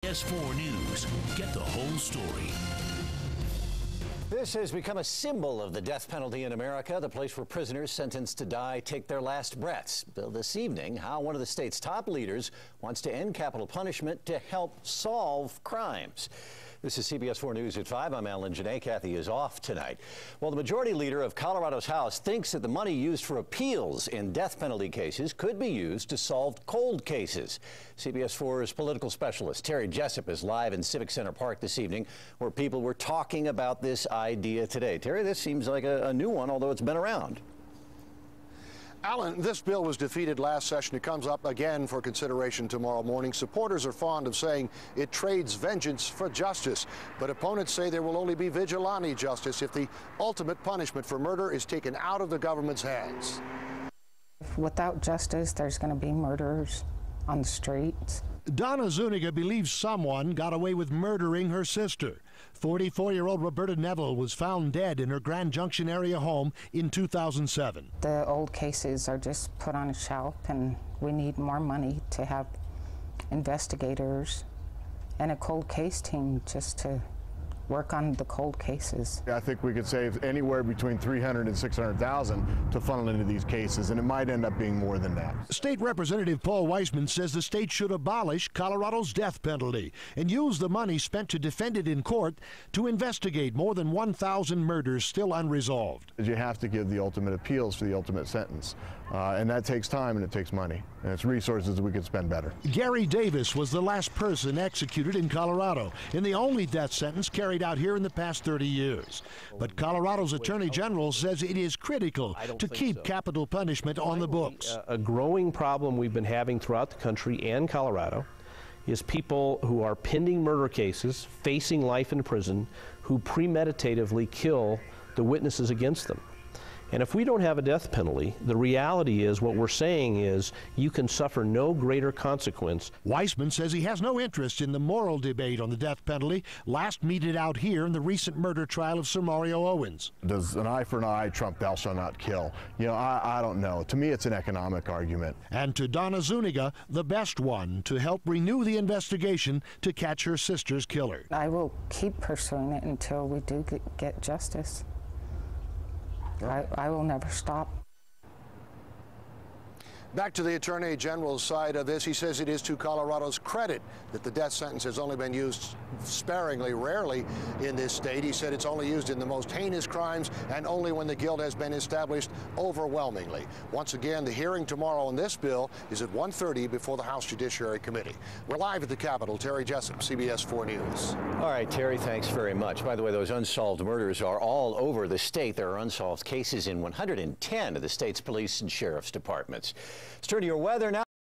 CBS4 News. Get the whole story. This has become a symbol of the death penalty in America, the place where prisoners sentenced to die take their last breaths. Bill, this evening, how one of the state's top leaders wants to end capital punishment to help solve crimes. This is CBS4 News at 5. I'm Alan Janae. Kathy is off tonight. Well, the majority leader of Colorado's House thinks that the money used for appeals in death penalty cases could be used to solve cold cases. CBS4's political specialist Terry Jessup is live in Civic Center Park this evening, where people were talking about this idea today. Terry, this seems like a new one, although it's been around. Alan, this bill was defeated last session. It comes up again for consideration tomorrow morning. Supporters are fond of saying it trades vengeance for justice, but opponents say there will only be vigilante justice if the ultimate punishment for murder is taken out of the government's hands. Without justice, there's going to be murderers on the streets. Donna Zuniga believes someone got away with murdering her sister. 44-year-old Roberta Neville was found dead in her Grand Junction area home in 2007. The old cases are just put on a shelf, and we need more money to have investigators and a cold case team just to work on the cold cases. I think we could save anywhere between $300,000 and $600,000 to funnel into these cases, and it might end up being more than that. State Representative Paul Weissman says the state should abolish Colorado's death penalty and use the money spent to defend it in court to investigate more than 1,000 murders still unresolved. You have to give the ultimate appeals for the ultimate sentence, and that takes time and it takes money, and it's resources that we could spend better. Gary Davis was the last person executed in Colorado, and the only death sentence carried out here in the past 30 years. But Colorado's Attorney General says it is critical to keep capital punishment on the books. A growing problem we've been having throughout the country and Colorado is people who are pending murder cases, facing life in prison, who premeditatively kill the witnesses against them. And if we don't have a death penalty, the reality is what we're saying is you can suffer no greater consequence. Weissman says he has no interest in the moral debate on the death penalty, last meted out here in the recent murder trial of Sir Mario Owens. Does an eye for an eye trump thou shalt not kill? You know, I don't know. To me, it's an economic argument. And to Donna Zuniga, the best one to help renew the investigation to catch her sister's killer. I will keep pursuing it until we do get justice. I will never stop. Back to the Attorney General's side of this, he says it is to Colorado's credit that the death sentence has only been used sparingly, rarely in this state. He said it's only used in the most heinous crimes and only when the guilt has been established overwhelmingly. Once again, the hearing tomorrow on this bill is at 1:30 before the House Judiciary Committee. We're live at the Capitol. Terry Jessup, CBS4 News. All right, Terry, thanks very much. By the way, those unsolved murders are all over the state. There are unsolved cases in 110 of the state's police and sheriff's departments. Let's turn to your weather now.